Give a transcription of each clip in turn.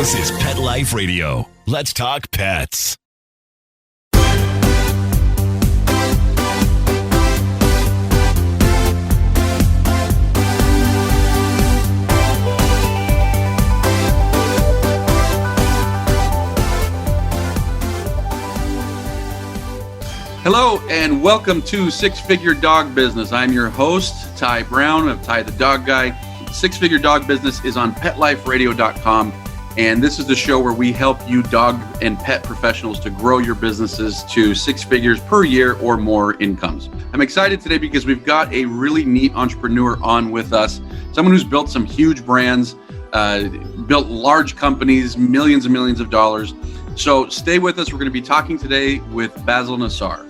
This is Pet Life Radio. Let's talk pets. Hello and welcome to Six Figure Dog Business. I'm your host, Ty Brown of Ty the Dog Guy. Six Figure Dog Business is on PetLifeRadio.com, and this is the show where we help you dog and pet professionals to grow your businesses to six figures per year or more incomes. I'm excited today because we've got a really neat entrepreneur on with us, someone who's built some huge brands, built large companies, millions and millions of dollars. So stay with us. We're going to be talking today with Basel Nassar.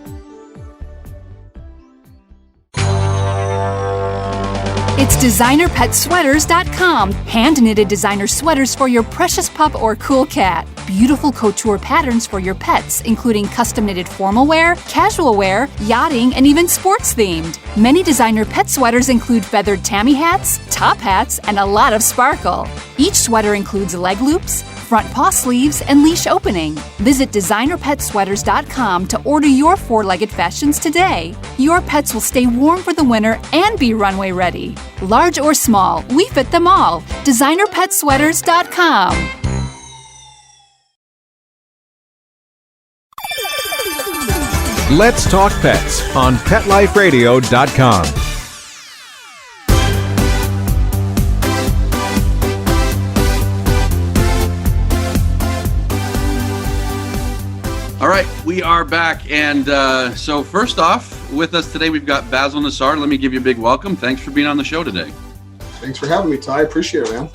It's designerpetsweaters.com. Hand-knitted designer sweaters for your precious pup or cool cat. Beautiful couture patterns for your pets, including custom-knitted formal wear, casual wear, yachting, and even sports-themed. Many designer pet sweaters include feathered tammy hats, top hats, and a lot of sparkle. Each sweater includes leg loops, front paw sleeves, and leash opening. Visit designerpetsweaters.com to order your four-legged fashions today. Your pets will stay warm for the winter and be runway ready. Large or small, we fit them all. designerpetsweaters.com. Let's talk pets on PetLifeRadio.com. All right, we are back. And so first off, with us today, we've got Basel Nassar. Let me give you a big welcome. Thanks for being on the show today. Thanks for having me, Ty. I appreciate it, man.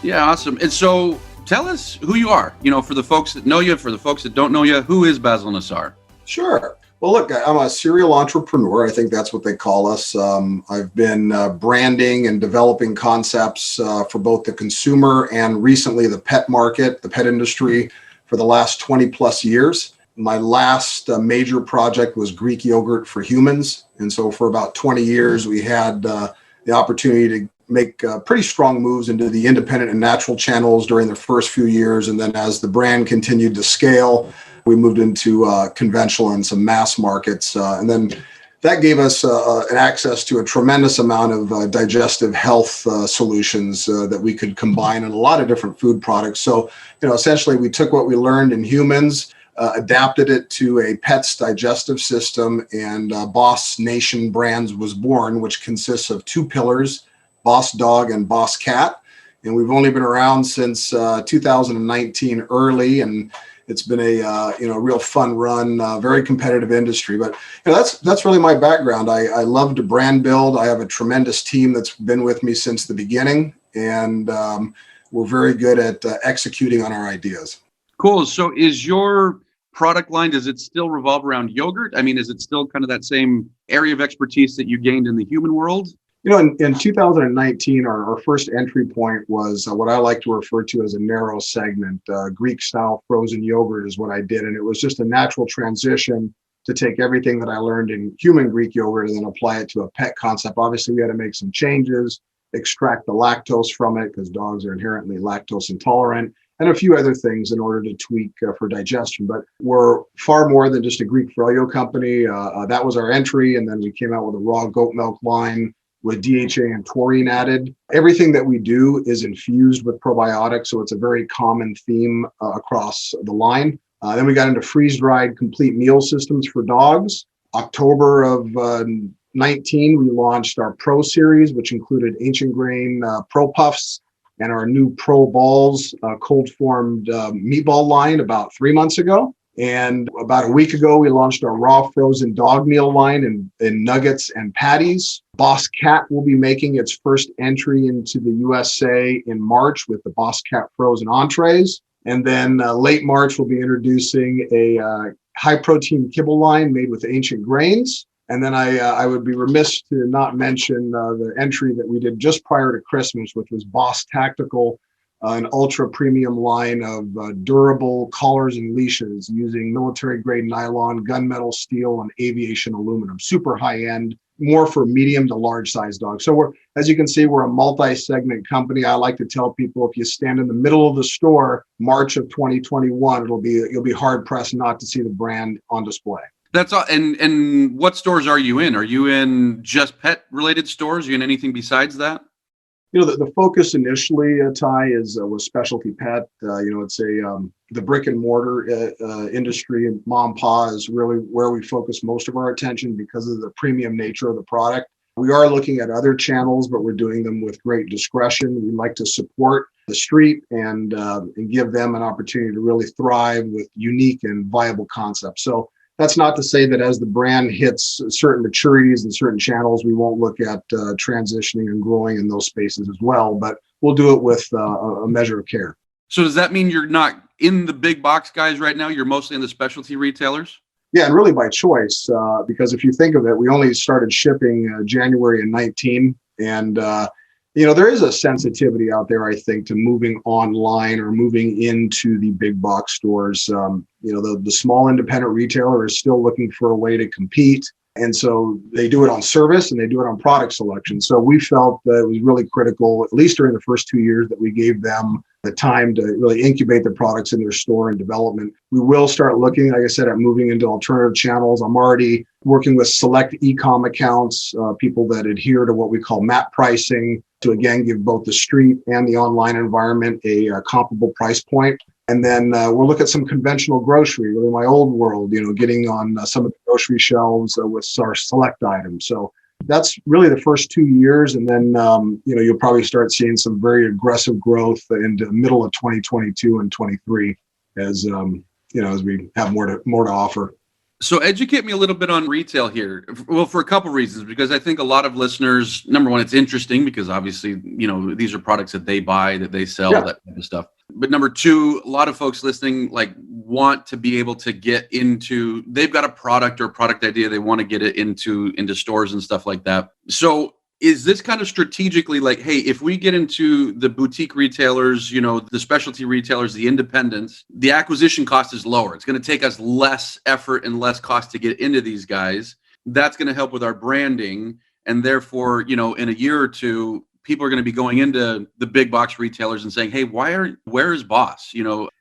Yeah, awesome. And so tell us who you are. You know, for the folks that know you, for the folks that don't know you, who is Basel Nassar? Sure. Well, look, I'm a serial entrepreneur. I think that's what they call us. I've been branding and developing concepts for both the consumer and recently the pet market, the pet industry, for the last 20 plus years. My last major project was Greek yogurt for humans. And so for about 20 years, we had the opportunity to make pretty strong moves into the independent and natural channels during the first few years. And then as the brand continued to scale, we moved into conventional and some mass markets. And then that gave us an access to a tremendous amount of digestive health solutions that we could combine in a lot of different food products. So, you know, essentially we took what we learned in humans, adapted it to a pet's digestive system, and Boss Nation Brands was born, which consists of two pillars, Boss Dog and Boss Cat. And we've only been around since 2019 early, and it's been a real fun run, very competitive industry. But you know, that's really my background. I love to brand build. I have a tremendous team that's been with me since the beginning, and we're very good at executing on our ideas. Cool. So is your product line, does it still revolve around yogurt? I mean, is it still kind of that same area of expertise that you gained in the human world? You know, in 2019, our first entry point was what I like to refer to as a narrow segment. Greek-style frozen yogurt is what I did, and it was just a natural transition to take everything that I learned in human Greek yogurt and then apply it to a pet concept. Obviously, we had to make some changes, extract the lactose from it because dogs are inherently lactose intolerant, and a few other things in order to tweak for digestion. But we're far more than just a Greek froyo company. That was our entry, and then we came out with a raw goat milk line with DHA and taurine added. Everything that we do is infused with probiotics, so it's a very common theme across the line. Then we got into freeze-dried complete meal systems for dogs. October of 19, we launched our Pro Series, which included Ancient Grain Pro Puffs and our new Pro Balls cold-formed meatball line about 3 months ago. And about a week ago, we launched our raw frozen dog meal line in nuggets and patties. Boss Cat will be making its first entry into the USA in March with the Boss Cat frozen entrees. And then late March, we'll be introducing a high-protein kibble line made with ancient grains. And then I would be remiss to not mention the entry that we did just prior to Christmas, which was Boss Tactical, an ultra premium line of durable collars and leashes using military grade nylon, gunmetal steel, and aviation aluminum. Super high end, more for medium to large size dogs. So as you can see, we're a multi-segment company. I like to tell people, if you stand in the middle of the store, March of 2021, you'll be hard pressed not to see the brand on display. That's all. And what stores are you in? Are you in just pet related stores? Are you in anything besides that? The focus initially, Ty, was specialty pet. It's the brick and mortar industry, and mom and pa is really where we focus most of our attention because of the premium nature of the product. We are looking at other channels, but we're doing them with great discretion. We like to support the street and give them an opportunity to really thrive with unique and viable concepts. So that's not to say that as the brand hits certain maturities and certain channels, we won't look at transitioning and growing in those spaces as well, but we'll do it with a measure of care. So does that mean you're not in the big box guys right now? You're mostly in the specialty retailers? Yeah, and really by choice, because if you think of it, we only started shipping January of 19, and there is a sensitivity out there, I think, to moving online or moving into the big box stores. The small independent retailer is still looking for a way to compete. And so they do it on service and they do it on product selection. So we felt that it was really critical, at least during the first 2 years, that we gave them the time to really incubate the products in their store and development. We will start looking, like I said, at moving into alternative channels. I'm already working with select e-com accounts, people that adhere to what we call MAP pricing, to again give both the street and the online environment a comparable price point. And then we'll look at some conventional grocery, really my old world, getting on some of the grocery shelves with our select items. So that's really the first 2 years. And then, you'll probably start seeing some very aggressive growth into the middle of 2022 and 23 as we have more to offer. So educate me a little bit on retail here. Well, for a couple of reasons, because I think a lot of listeners, number one, it's interesting because obviously, these are products that they buy, that they sell, that type of stuff. But number two, a lot of folks listening want to be able to get into, they've got a product or a product idea, they want to get it into stores and stuff like that. So is this kind of strategically hey, if we get into the boutique retailers, the specialty retailers, the independents, the acquisition cost is lower. It's going to take us less effort and less cost to get into these guys. That's going to help with our branding. And therefore, in a year or two, people are going to be going into the big box retailers and saying, hey, where is Boss?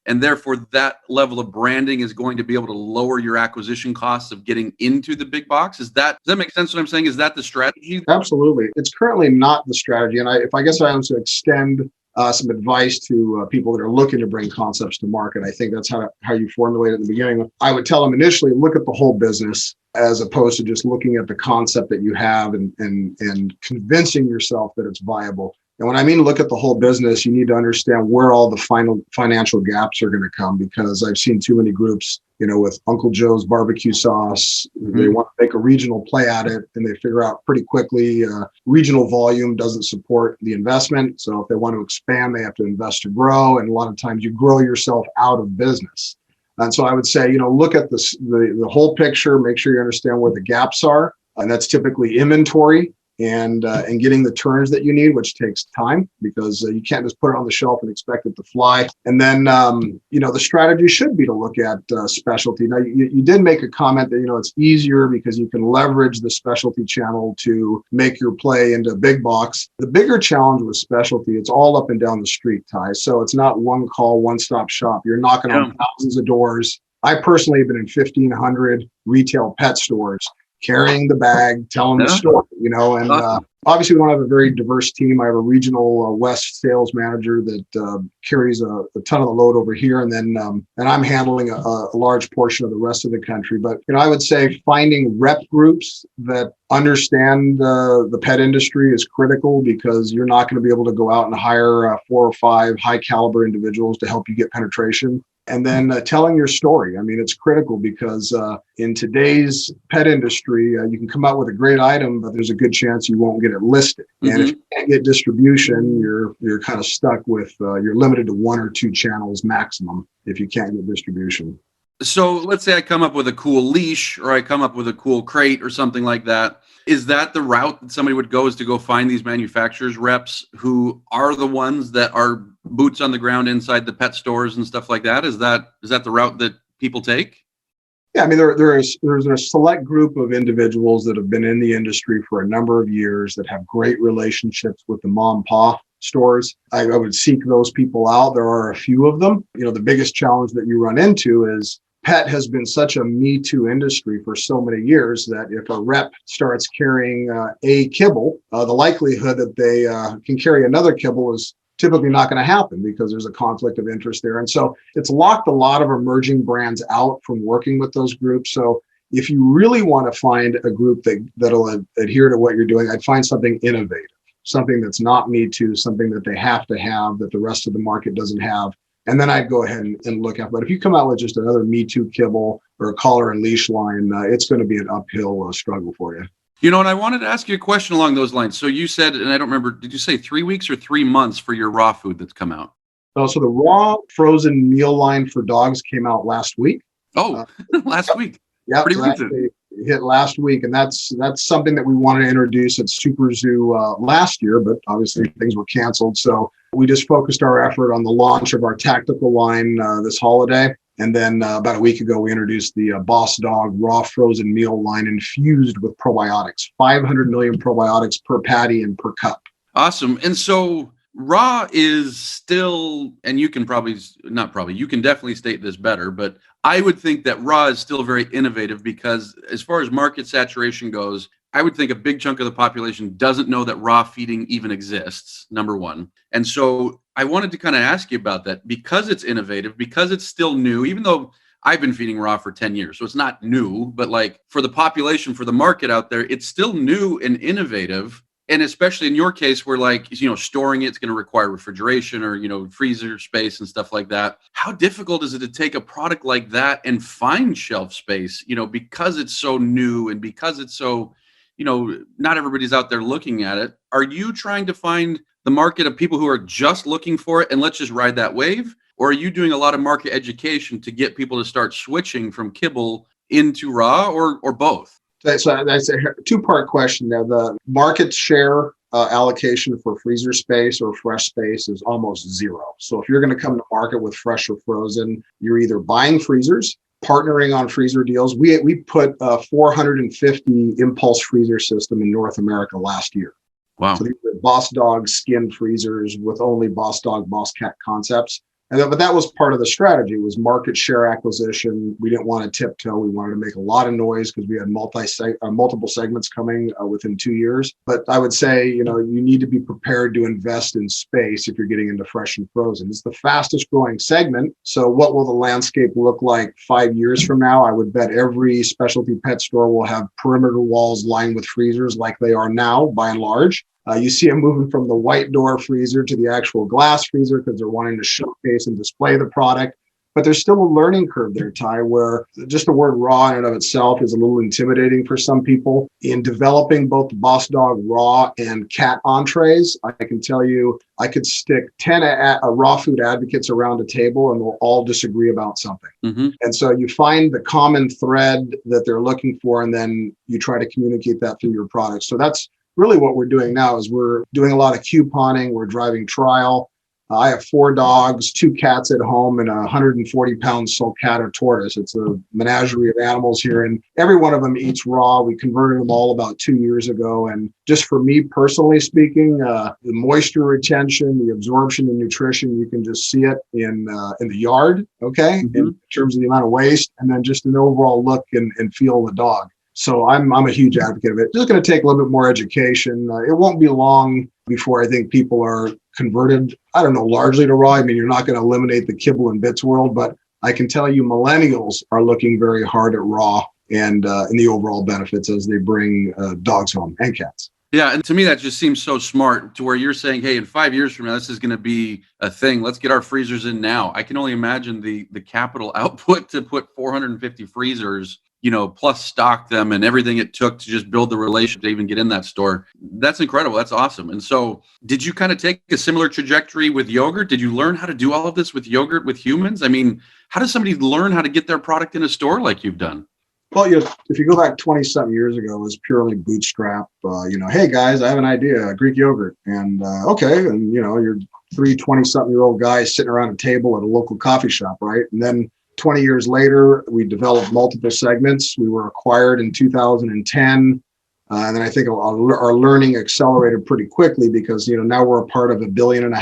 And therefore that level of branding is going to be able to lower your acquisition costs of getting into the big box. Does that make sense what I'm saying? Is that the strategy? Absolutely. It's currently not the strategy. And I guess I want to extend some advice to people that are looking to bring concepts to market. I think that's how you formulate it in the beginning. I would tell them initially, look at the whole business as opposed to just looking at the concept that you have and convincing yourself that it's viable. And when I mean look at the whole business, you need to understand where all the final financial gaps are going to come, because I've seen too many groups, with Uncle Joe's barbecue sauce. Mm-hmm. They want to make a regional play at it, and they figure out pretty quickly regional volume doesn't support the investment. So if they want to expand, they have to invest to grow. And a lot of times you grow yourself out of business. And so I would say, look at the whole picture, make sure you understand where the gaps are. And that's typically inventory and getting the turns that you need, which takes time because you can't just put it on the shelf and expect it to fly. And then, the strategy should be to look at specialty. Now, you did make a comment that, it's easier because you can leverage the specialty channel to make your play into big box. The bigger challenge with specialty, it's all up and down the street, Ty. So it's not one call, one-stop shop. You're knocking on thousands of doors. I personally have been in 1,500 retail pet stores, carrying the bag, telling the story, and obviously we don't have a very diverse team. I have a regional West sales manager that carries a ton of the load over here. And then and I'm handling a large portion of the rest of the country. But, I would say finding rep groups that understand the pet industry is critical, because you're not going to be able to go out and hire 4 or 5 high caliber individuals to help you get penetration. And then telling your story. I mean, it's critical because in today's pet industry, you can come out with a great item, but there's a good chance you won't get it listed. Mm-hmm. And if you can't get distribution, you're kind of stuck with, you're limited to 1 or 2 channels maximum if you can't get distribution. So let's say I come up with a cool leash, or I come up with a cool crate or something like that. Is that the route that somebody would go, is to go find these manufacturers reps who are the ones that are boots on the ground inside the pet stores and stuff like that? Is that the route that people take? Yeah, I mean, there's a select group of individuals that have been in the industry for a number of years that have great relationships with the mom and pop stores. I would seek those people out. There are a few of them. The biggest challenge that you run into is pet has been such a Me Too industry for so many years that if a rep starts carrying a kibble, the likelihood that they can carry another kibble is typically not going to happen because there's a conflict of interest there. And so it's locked a lot of emerging brands out from working with those groups. So if you really want to find a group that'll adhere to what you're doing, I'd find something innovative, something that's not Me Too, something that they have to have that the rest of the market doesn't have. And then I'd go ahead and look at. But if you come out with just another Me Too kibble or a collar and leash line, it's going to be an uphill struggle for you. And I wanted to ask you a question along those lines. So you said, and I don't remember, did you say 3 weeks or 3 months for your raw food that's come out? So the raw frozen meal line for dogs came out last week. Oh, last week. Yeah, pretty recent. Hit last week, and that's something that we wanted to introduce at Super Zoo last year, but obviously things were canceled. So we just focused our effort on the launch of our tactical line this holiday. And then about a week ago, we introduced the Boss Dog raw frozen meal line infused with probiotics, 500 million probiotics per patty and per cup. Awesome. And so raw is still, and you can you can definitely state this better, but I would think that raw is still very innovative because as far as market saturation goes, I would think a big chunk of the population doesn't know that raw feeding even exists, number one. And so I wanted to kind of ask you about that because it's innovative, because it's still new, even though I've been feeding raw for 10 years. So it's not new, but like for the population, for the market out there, it's still new and innovative. And especially in your case where storing it's going to require refrigeration or, freezer space and stuff like that. How difficult is it to take a product like that and find shelf space, because it's so new and because it's so, not everybody's out there looking at it. Are you trying to find the market of people who are just looking for it and let's just ride that wave? Or are you doing a lot of market education to get people to start switching from kibble into raw or both? So that's a two-part question there. The market share allocation for freezer space or fresh space is almost zero. So if you're going to come to market with fresh or frozen, you're either buying freezers, partnering on freezer deals. We put a 450 impulse freezer system in North America last year. Wow. So these are Boss Dog skin freezers with only Boss Dog, Boss Cat concepts. But that was part of the strategy, was market share acquisition. We didn't want to tiptoe. We wanted to make a lot of noise because we had multiple segments coming within 2 years. But I would say, you need to be prepared to invest in space if you're getting into fresh and frozen. It's the fastest growing segment. So what will the landscape look like 5 years from now? I would bet every specialty pet store will have perimeter walls lined with freezers like they are now, by and large. You see them moving from the white door freezer to the actual glass freezer because they're wanting to showcase and display the product. But there's still a learning curve there, Ty, where just the word raw in and of itself is a little intimidating for some people. In developing both the Boss Dog raw and cat entrees, I can tell you I could stick 10 raw food advocates around a table and we'll all disagree about something. Mm-hmm. And so you find the common thread that they're looking for, and then you try to communicate that through your product. So that's really what we're doing now is we're doing a lot of couponing. We're driving trial. I have 4 dogs, 2 cats at home, and a 140-pound sulcata or tortoise. It's a menagerie of animals here, and every one of them eats raw. We converted them all about 2 years ago. And just for me personally speaking, the moisture retention, the absorption and nutrition, you can just see it in the yard, okay, mm-hmm. in terms of the amount of waste, and then just an overall look and feel of the dog. So I'm a huge advocate of it. It's just going to take a little bit more education. It won't be long before I think people are converted, largely to raw. I mean, you're not going to eliminate the kibble and bits world, but I can tell you millennials are looking very hard at raw and the overall benefits as they bring dogs home and cats. Yeah, and to me, that just seems so smart to where you're saying, hey, in 5 years from now, this is going to be a thing. Let's get our freezers in now. I can only imagine the capital output to put 450 freezers, plus stock them and everything it took to just build the relationship to even get in that store. That's incredible. That's awesome. And so did you kind of take a similar trajectory with yogurt? Did you learn how to do all of this with yogurt with humans? I mean, how does somebody learn how to get their product in a store like you've done? Well, if you go back 20-something years ago, it was purely bootstrap. Hey, guys, I have an idea, Greek yogurt. And okay. And, you're 3 20-something-year-old guys sitting around a table at a local coffee shop, right? And then 20 years later, we developed multiple segments. We were acquired in 2010. And then I think our learning accelerated pretty quickly because, now we're a part of $1.5 billion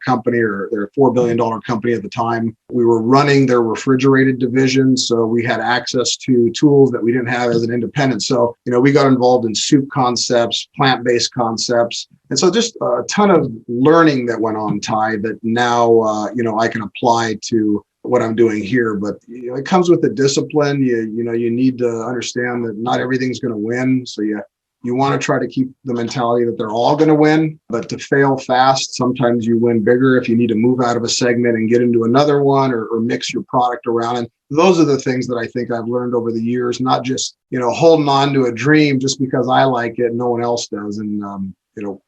company, or they're a $4 billion company at the time. We were running their refrigerated division. So we had access to tools that we didn't have as an independent. So, we got involved in soup concepts, plant-based concepts. And so just a ton of learning that went on, Ty, that now, I can apply to what I'm doing here. But it comes with the discipline. You need to understand that not everything's going to win. So you want to try to keep the mentality that they're all going to win, but to fail fast, sometimes you win bigger if you need to move out of a segment and get into another one, or mix your product around. And those are the things that I think I've learned over the years, not just, holding on to a dream just because I like it and no one else does. And,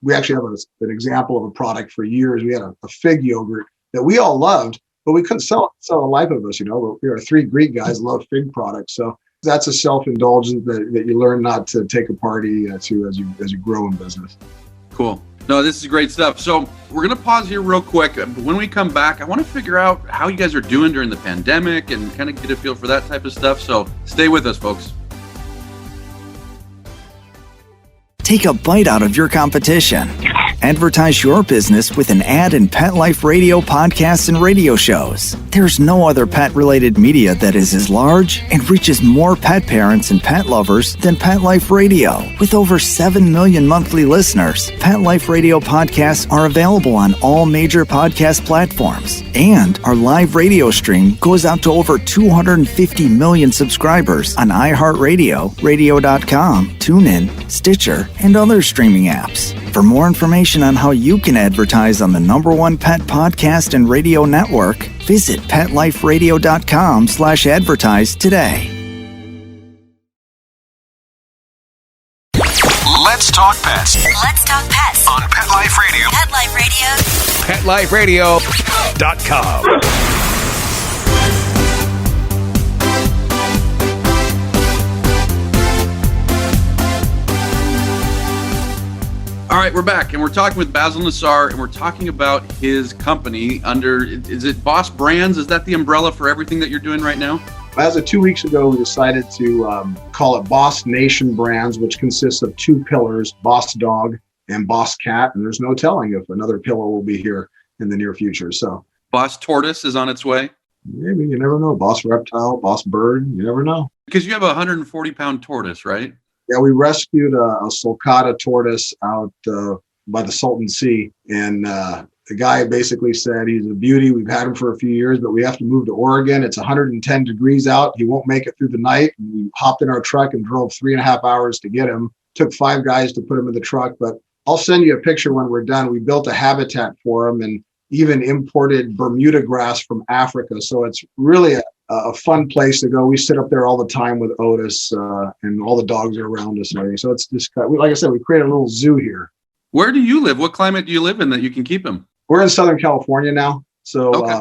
we actually have an example of a product for years. We had a fig yogurt that we all loved, but we couldn't sell the life of us. We are 3 Greek guys, love fig products. So that's a self-indulgence that you learn not to take a party to as you grow in business. Cool. No, this is great stuff. So we're going to pause here real quick. But when we come back, I want to figure out how you guys are doing during the pandemic and kind of get a feel for that type of stuff. So stay with us, folks. Take a bite out of your competition. Advertise your business with an ad in Pet Life Radio podcasts and radio shows. There's no other pet-related media that is as large and reaches more pet parents and pet lovers than Pet Life Radio. With over 7 million monthly listeners, Pet Life Radio podcasts are available on all major podcast platforms. And our live radio stream goes out to over 250 million subscribers on iHeartRadio, radio.com, TuneIn, Stitcher, and other streaming apps. For more information on how you can advertise on the #1 pet podcast and radio network, visit PetLifeRadio.com/advertise today. Let's talk pets Let's talk pets on Pet Life Radio. Pet Life Radio. PetLifeRadio.com. All right, we're back, and we're talking with Basel Nassar, and we're talking about his company under, is it Boss Brands? Is that the umbrella for everything that you're doing right now? As of 2 weeks ago, we decided to call it Boss Nation Brands, which consists of 2 pillars, Boss Dog and Boss Cat. And there's no telling if another pillar will be here in the near future. So Boss Tortoise is on its way? Maybe, you never know. Boss Reptile, Boss Bird, you never know. Because you have a 140-pound tortoise, right? Yeah, we rescued a sulcata tortoise out by the Salton Sea. And the guy basically said he's a beauty. We've had him for a few years, but we have to move to Oregon. It's 110 degrees out. He won't make it through the night. We hopped in our truck and drove 3.5 hours to get him. Took 5 guys to put him in the truck, but I'll send you a picture when we're done. We built a habitat for him and even imported Bermuda grass from Africa. So it's really a fun place to go. We sit up there all the time with Otis and all the dogs are around us and everything. So it's just, like I said, we created a little zoo here. Where do you live? What climate do you live in that you can keep him? We're in Southern California now. So okay.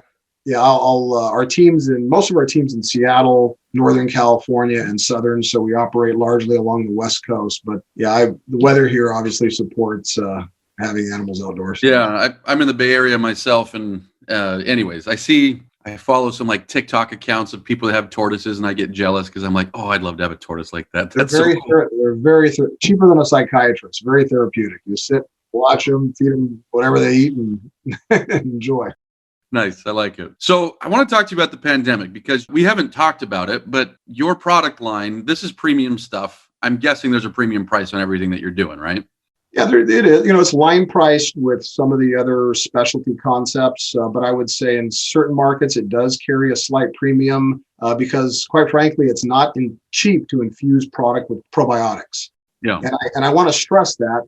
Our teams most of our teams in Seattle, Northern California, and Southern. So we operate largely along the West Coast. But the weather here obviously supports having animals outdoors. Yeah, I'm in the Bay Area myself. And anyways, I follow some like TikTok accounts of people that have tortoises, and I get jealous because I'm like, oh, I'd love to have a tortoise like that. That's they're very cool. Cheaper than a psychiatrist. Very therapeutic. You sit, watch them, feed them whatever they eat, and enjoy. Nice. I like it. So I want to talk to you about the pandemic because we haven't talked about it, but your product line, this is premium stuff. I'm guessing there's a premium price on everything that you're doing, right? Yeah, it is. It's line priced with some of the other specialty concepts, but I would say in certain markets it does carry a slight premium because, quite frankly, it's not cheap to infuse product with probiotics. Yeah, and I want to stress that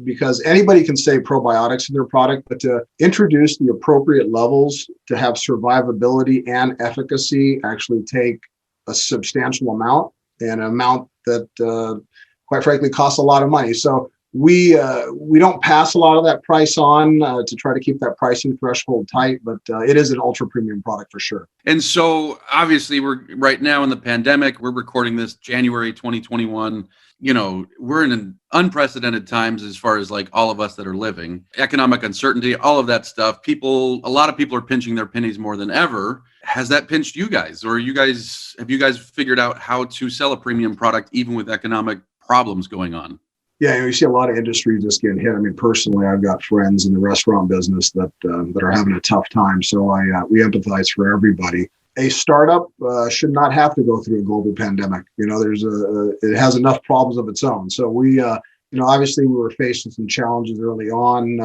because anybody can say probiotics in their product, but to introduce the appropriate levels to have survivability and efficacy actually take a substantial amount, and an amount that, quite frankly, costs a lot of money. So we don't pass a lot of that price on to try to keep that pricing threshold tight, but it is an ultra premium product for sure. And so obviously we're right now in the pandemic. We're recording this January 2021. We're in unprecedented times as far as like all of us that are living, economic uncertainty, all of that stuff. A lot of people are pinching their pennies more than ever. has that pinched you guys, or have you guys figured out how to sell a premium product even with economic problems going on? Yeah, you see a lot of industries just getting hit. I mean, personally, I've got friends in the restaurant business that are having a tough time. So we empathize for everybody. A startup should not have to go through a global pandemic. It has enough problems of its own. So obviously we were faced with some challenges early on.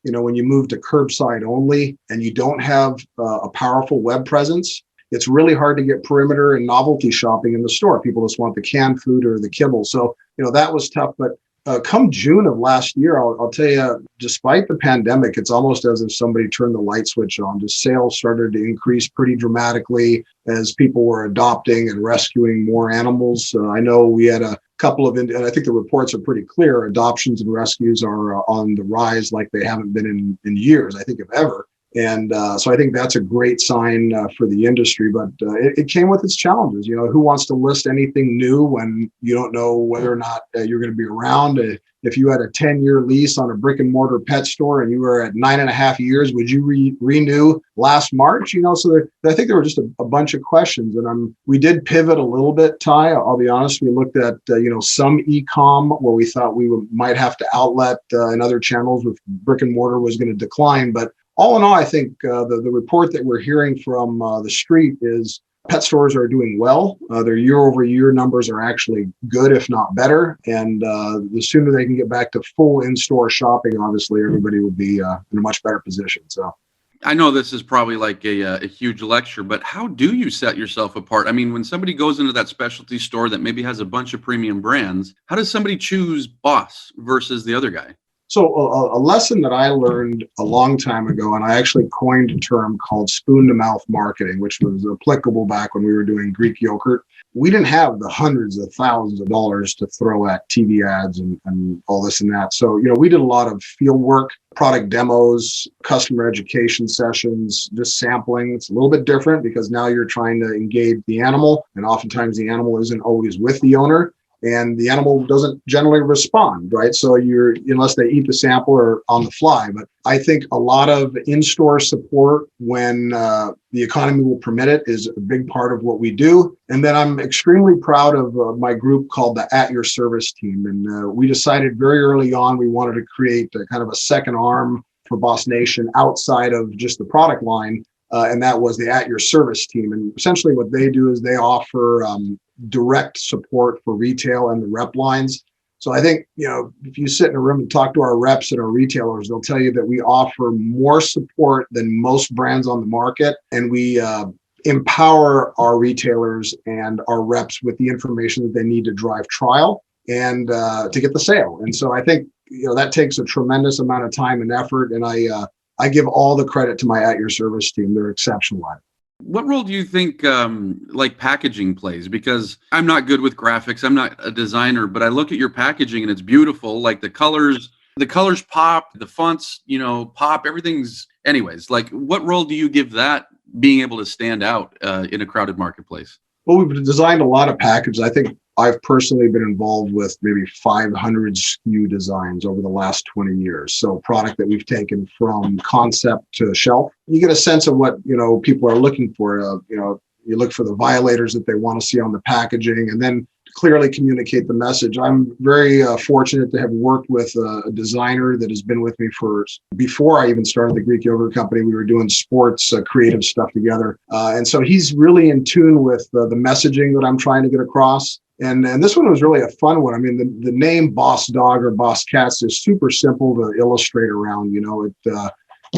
When you move to curbside only and you don't have a powerful web presence, it's really hard to get perimeter and novelty shopping in the store. People just want the canned food or the kibble. So, that was tough. But come June of last year, I'll tell you, despite the pandemic, it's almost as if somebody turned the light switch on. The sales started to increase pretty dramatically as people were adopting and rescuing more animals. I know we had a couple of, and I think the reports are pretty clear, adoptions and rescues are on the rise like they haven't been in years, I think, if ever. And so I think that's a great sign for the industry, but it came with its challenges. Who wants to list anything new when you don't know whether or not you're going to be around? If you had a 10-year lease on a brick and mortar pet store and you were at 9.5 years, would you renew last March? So I think there were just a bunch of questions, and we did pivot a little bit, Ty. I'll be honest. We looked at some e-com where we thought we might have to outlet in other channels if brick and mortar was going to decline, but all in all, I think the report that we're hearing from the street is pet stores are doing well. Their year-over-year numbers are actually good, if not better. And the sooner they can get back to full in-store shopping, obviously, everybody will be in a much better position. So, I know this is probably like a huge lecture, but how do you set yourself apart? I mean, when somebody goes into that specialty store that maybe has a bunch of premium brands, how does somebody choose Boss versus the other guy? So a lesson that I learned a long time ago, and I actually coined a term called spoon-to-mouth marketing, which was applicable back when we were doing Greek yogurt. We didn't have the hundreds of thousands of dollars to throw at TV ads and all this and that. So, we did a lot of field work, product demos, customer education sessions, just sampling. It's a little bit different because now you're trying to engage the animal, and oftentimes the animal isn't always with the owner. And the animal doesn't generally respond, right? So unless they eat the sample or on the fly. But I think a lot of in-store support when the economy will permit it is a big part of what we do. And then I'm extremely proud of my group called the At Your Service team. And we decided very early on we wanted to create a kind of a second arm for Boss Nation outside of just the product line. And that was the At Your Service team. And essentially what they do is they offer direct support for retail and the rep lines. So I think, if you sit in a room and talk to our reps and our retailers, they'll tell you that we offer more support than most brands on the market. And we empower our retailers and our reps with the information that they need to drive trial and to get the sale. And so I think, that takes a tremendous amount of time and effort. And I give all the credit to my At Your Service team. They're exceptional at it. What role do you think like packaging plays? Because I'm not good with graphics. I'm not a designer, but I look at your packaging and it's beautiful. Like the colors pop, the fonts, pop, everything's anyways. Like what role do you give that being able to stand out in a crowded marketplace? Well, we've designed a lot of packages. I think I've personally been involved with maybe 500 SKU designs over the last 20 years. So product that we've taken from concept to shelf. You get a sense of what, people are looking for. You look for the violators that they want to see on the packaging and then clearly communicate the message. I'm very fortunate to have worked with a designer that has been with me before I even started the Greek yogurt company. We were doing sports creative stuff together. And so he's really in tune with the messaging that I'm trying to get across. And this one was really a fun one. I mean, the name Boss Dog or Boss Cats is super simple to illustrate around.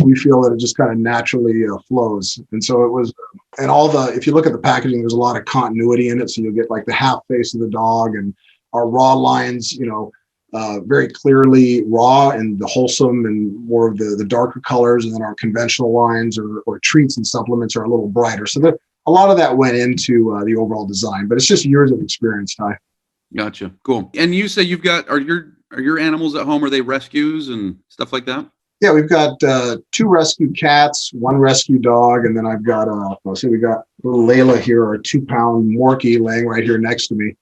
We feel that it just kind of naturally flows. And so it was, and if you look at the packaging, there's a lot of continuity in it. So you'll get like the half face of the dog and our raw lines, very clearly raw and the wholesome and more of the darker colors. And then our conventional lines or treats and supplements are a little brighter. So a lot of that went into the overall design, but it's just years of experience, Ty. Gotcha. Cool. And you say you've got, are your animals at home? Are they rescues and stuff like that? Yeah, we've got 2 rescue cats, 1 rescue dog, and then I've got we got little Layla here, our 2-pound Morkie laying right here next to me.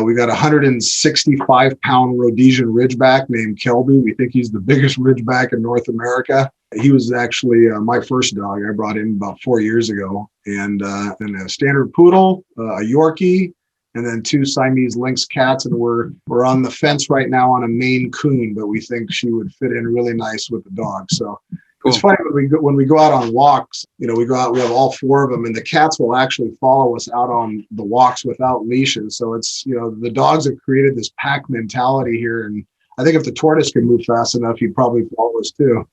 We got a 165-pound Rhodesian Ridgeback named Kelby. We think he's the biggest Ridgeback in North America. He was actually my first dog. I brought in about 4 years ago, and a standard poodle, a Yorkie, and then 2 Siamese lynx cats. And we're on the fence right now on a Maine Coon, but we think she would fit in really nice with the dog. So cool. It's funny when we go out on walks. We go out. We have all 4 of them, and the cats will actually follow us out on the walks without leashes. So it's the dogs have created this pack mentality here, and I think if the tortoise could move fast enough, he'd probably follow us too.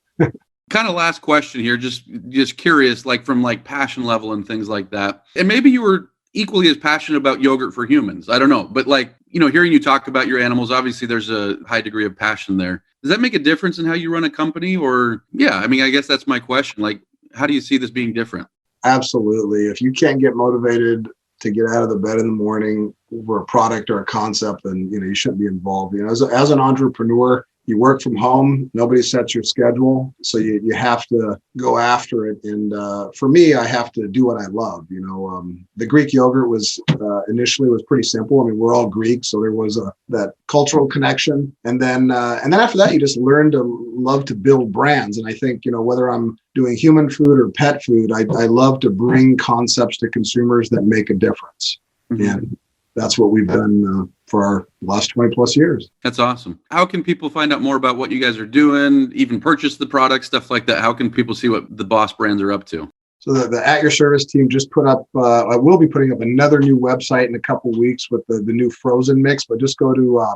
Kind of last question here, just curious, like from like passion level and things like that. And maybe you were equally as passionate about yogurt for humans. I don't know, but like, hearing you talk about your animals, obviously there's a high degree of passion there. Does that make a difference in how you run a company? Or I guess that's my question. Like, how do you see this being different? Absolutely. If you can't get motivated to get out of the bed in the morning for a product or a concept, then you shouldn't be involved. As an entrepreneur, you work from home, nobody sets your schedule, so you have to go after it. And for me, I have to do what I love. The Greek yogurt was initially pretty simple. I mean, we're all Greek, so there was that cultural connection. And then after that, you just learn to love to build brands. And I think whether I'm doing human food or pet food, I love to bring concepts to consumers that make a difference. Mm-hmm. And that's what we've done for our last 20 plus years. That's awesome. How can people find out more about what you guys are doing, even purchase the product, stuff like that? How can people see what the Boss brands are up to? So the At Your Service team just put up, I will be putting up another new website in a couple of weeks with the new frozen mix, but just go to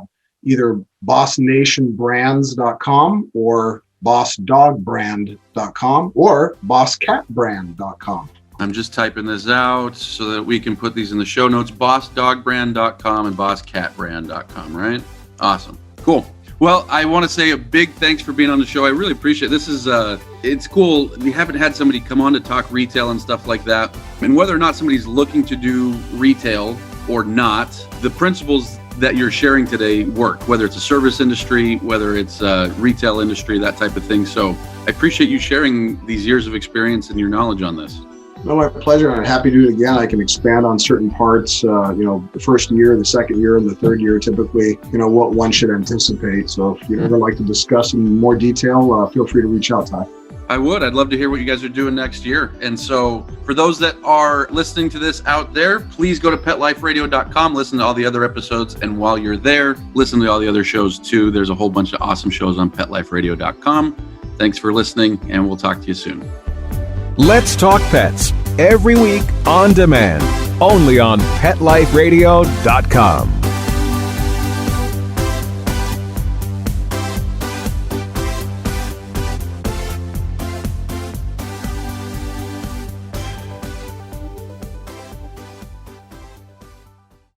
either bossnationbrands.com or bossdogbrand.com or bosscatbrand.com. I'm just typing this out so that we can put these in the show notes. bossdogbrand.com and bosscatbrand.com, right? Awesome. Cool. Well, I want to say a big thanks for being on the show. I really appreciate it. This is, it's cool. We haven't had somebody come on to talk retail and stuff like that. And whether or not somebody's looking to do retail or not, the principles that you're sharing today work, whether it's a service industry, whether it's a retail industry, that type of thing. So I appreciate you sharing these years of experience and your knowledge on this. No, my pleasure. I'm happy to do it again. I can expand on certain parts, the first year, the second year, and the third year, typically, what one should anticipate. So if you'd ever like to discuss in more detail, feel free to reach out, Ty. I would. I'd love to hear what you guys are doing next year. And so for those that are listening to this out there, please go to PetLifeRadio.com, listen to all the other episodes. And while you're there, listen to all the other shows too. There's a whole bunch of awesome shows on PetLifeRadio.com. Thanks for listening, and we'll talk to you soon. Let's Talk Pets, every week on demand, only on PetLifeRadio.com.